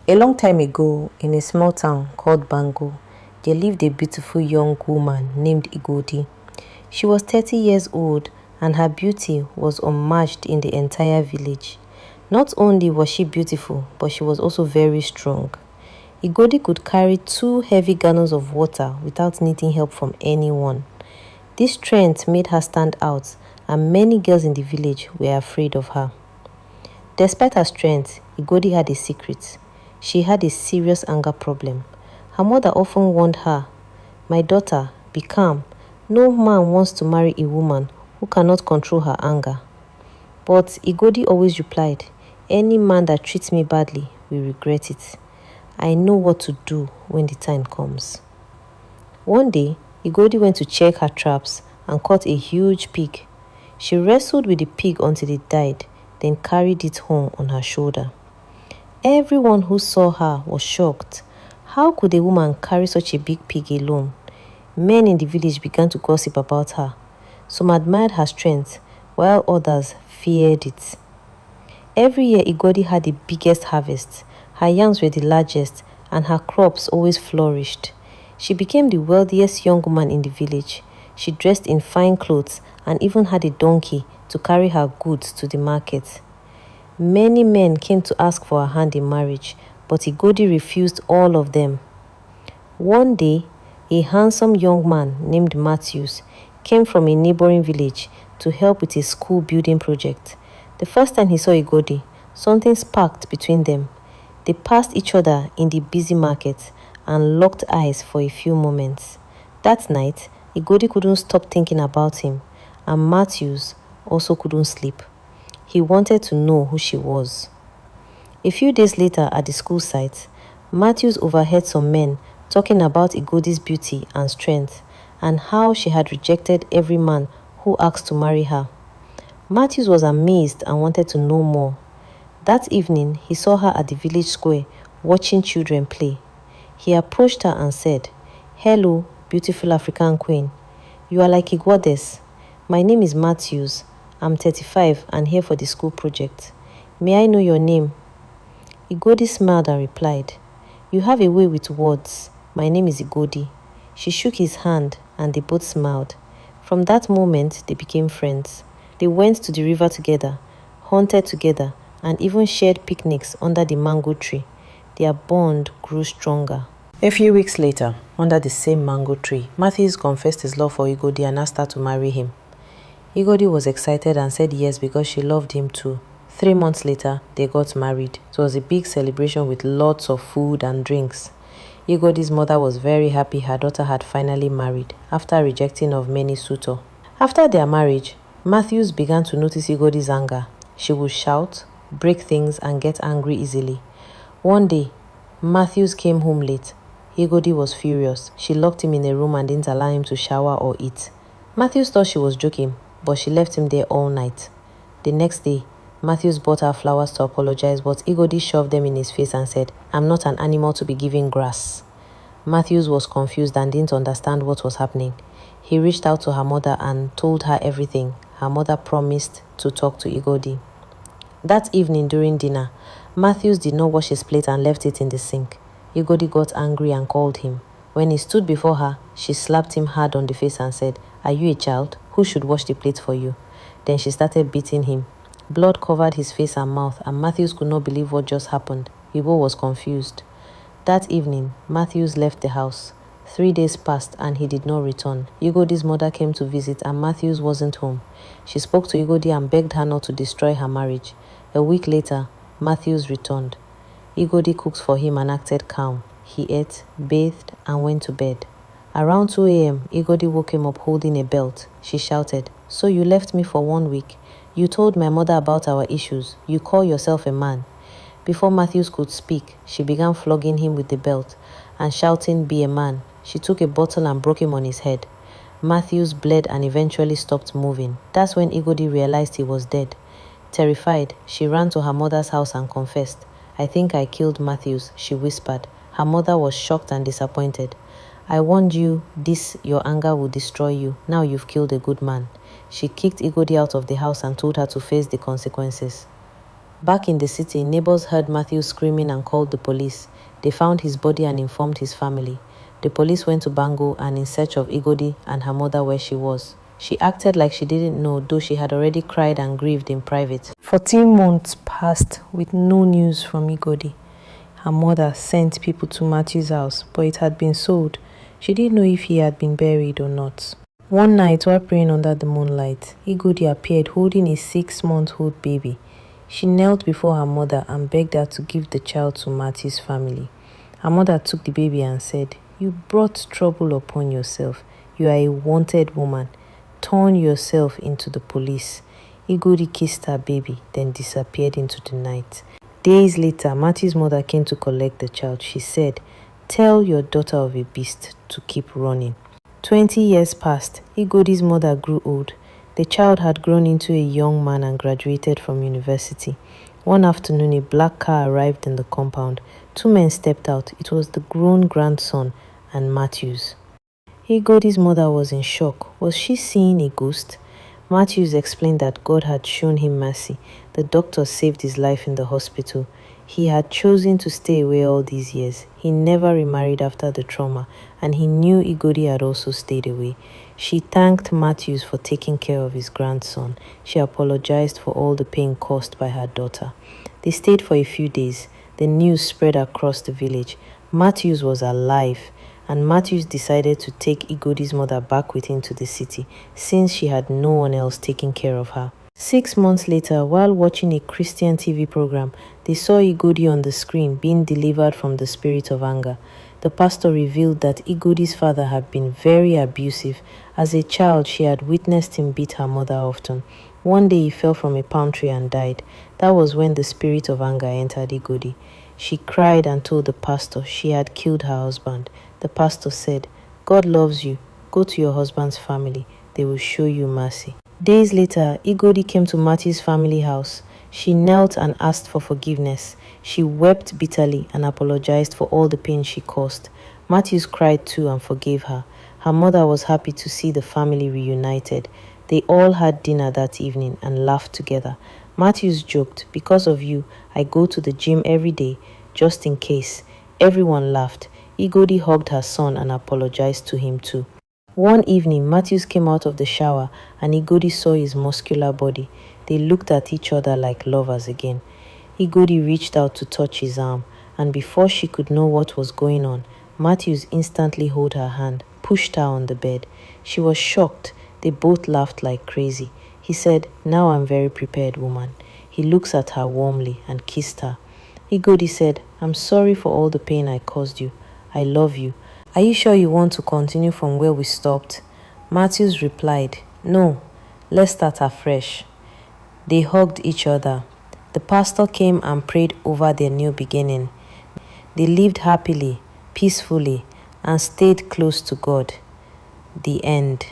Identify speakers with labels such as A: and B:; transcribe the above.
A: A long time ago, in a small town called Bango, there lived a beautiful young woman named Igodi. She was 30 years old and her beauty was unmatched in the entire village. Not only was she beautiful, but she was also very strong. Igodi could carry 2 heavy gallons of water without needing help from anyone. This strength made her stand out, and many girls in the village were afraid of her. Despite her strength, Igodi had a secret. She had a serious anger problem. Her mother often warned her, "My daughter, be calm. No man wants to marry a woman who cannot control her anger." But Igodi always replied, "Any man that treats me badly will regret it. I know what to do when the time comes." One day, Igodi went to check her traps and caught a huge pig. She wrestled with the pig until it died, then carried it home on her shoulder. Everyone who saw her was shocked. How could a woman carry such a big pig alone? Men in the village began to gossip about her. Some admired her strength, while others feared it. Every year, Igodi had the biggest harvest. Her yams were the largest, and her crops always flourished. She became the wealthiest young woman in the village. She dressed in fine clothes and even had a donkey to carry her goods to the market. Many men came to ask for her hand in marriage, but Igodi refused all of them. One day, a handsome young man named Matthews came from a neighboring village to help with a school building project. The first time he saw Igodi, something sparked between them. They passed each other in the busy market and locked eyes for a few moments. That night, Igodi couldn't stop thinking about him, and Matthews also couldn't sleep. He wanted to know who she was. A few days later at the school site, Matthews overheard some men talking about Igodi's beauty and strength and how she had rejected every man who asked to marry her. Matthews was amazed and wanted to know more. That evening, he saw her at the village square watching children play. He approached her and said, "Hello, beautiful African queen. You are like a goddess. My name is Matthews. I'm 35 and here for the school project. May I know your name?" Igodi smiled and replied, "You have a way with words. My name is Igodi." She shook his hand and they both smiled. From that moment, they became friends. They went to the river together, hunted together, and even shared picnics under the mango tree. Their bond grew stronger. A few weeks later, under the same mango tree, Matthews confessed his love for Igodi and asked her to marry him. Igodi was excited and said yes because she loved him too. 3 months later, they got married. It was a big celebration with lots of food and drinks. Igodi's mother was very happy her daughter had finally married after rejecting of many suitors. After their marriage, Matthews began to notice Igodi's anger. She would shout, break things, and get angry easily. One day, Matthews came home late. Igodi was furious. She locked him in a room and didn't allow him to shower or eat. Matthews thought she was joking, but she left him there all night. The next day, Matthews bought her flowers to apologize, but Igodi shoved them in his face and said, "I'm not an animal to be given grass." Matthews was confused and didn't understand what was happening. He reached out to her mother and told her everything. Her mother promised to talk to Igodi. That evening during dinner, Matthews did not wash his plate and left it in the sink. Igodi got angry and called him. When he stood before her, she slapped him hard on the face and said, "Are you a child? Who should wash the plate for you?" Then she started beating him. Blood covered his face and mouth, and Matthews could not believe what just happened. Igbo was confused. That evening, Matthews left the house. 3 days passed and he did not return. Igodi's mother came to visit and Matthews wasn't home. She spoke to Igodi and begged her not to destroy her marriage. A week later, Matthews returned. Igodi cooked for him and acted calm. He ate, bathed, and went to bed. Around 2 a.m., Igodi woke him up holding a belt. She shouted, "So you left me for 1 week? You told my mother about our issues. You call yourself a man." Before Matthews could speak, she began flogging him with the belt and shouting, "Be a man." She took a bottle and broke him on his head. Matthews bled and eventually stopped moving. That's when Igodi realized he was dead. Terrified, she ran to her mother's house and confessed. "I think I killed Matthews," she whispered. Her mother was shocked and disappointed. "I warned you, your anger will destroy you. Now you've killed a good man." She kicked Igodi out of the house and told her to face the consequences. Back in the city, neighbors heard Matthew screaming and called the police. They found his body and informed his family. The police went to Bango and in search of Igodi and her mother where she was. She acted like she didn't know, though she had already cried and grieved in private. 14 months passed with no news from Igodi. Her mother sent people to Matthew's house, but it had been sold. She didn't know if he had been buried or not. One night, while praying under the moonlight, Igodi appeared holding a 6-month-old baby. She knelt before her mother and begged her to give the child to Matthew's family. Her mother took the baby and said, "You brought trouble upon yourself. You are a wanted woman. Turn yourself into the police." Igodi kissed her baby, then disappeared into the night. Days later, Matthew's mother came to collect the child. She said, "Tell your daughter of a beast to keep running." 20 years passed. Igodi's mother grew old. The child had grown into a young man and graduated from university. One afternoon, a black car arrived in the compound. 2 men stepped out. It was the grown grandson and Matthews. Igodi's mother was in shock. Was she seeing a ghost? Matthews explained that God had shown him mercy. The doctor saved his life in the hospital. He had chosen to stay away all these years. He never remarried after the trauma, and he knew Igodi had also stayed away. She thanked Matthews for taking care of his grandson. She apologized for all the pain caused by her daughter. They stayed for a few days. The news spread across the village. Matthews was alive, and Matthews decided to take Igodi's mother back with him to the city, since she had no one else taking care of her. 6 months later, while watching a Christian TV program, they saw Igodi on the screen being delivered from the spirit of anger. The pastor revealed that Igodi's father had been very abusive. As a child, she had witnessed him beat her mother often. One day he fell from a palm tree and died. That was when the spirit of anger entered Igodi. She cried and told the pastor she had killed her husband. The pastor said, "God loves you. Go to your husband's family. They will show you mercy." Days later, Igodi came to Matthew's family house. She knelt and asked for forgiveness. She wept bitterly and apologized for all the pain she caused. Matthews cried too and forgave her. Her mother was happy to see the family reunited. They all had dinner that evening and laughed together. Matthews joked, "Because of you, I go to the gym every day, just in case." Everyone laughed. Igodi hugged her son and apologized to him too. One evening, Matthews came out of the shower and Igodi saw his muscular body. They looked at each other like lovers again. Igodi reached out to touch his arm, and before she could know what was going on, Matthews instantly held her hand, pushed her on the bed. She was shocked. They both laughed like crazy. He said, "Now I'm very prepared, woman." He looked at her warmly and kissed her. Igodi said, "I'm sorry for all the pain I caused you. I love you. Are you sure you want to continue from where we stopped?" Matthews replied, "No, let's start afresh." They hugged each other. The pastor came and prayed over their new beginning. They lived happily, peacefully, and stayed close to God. The end.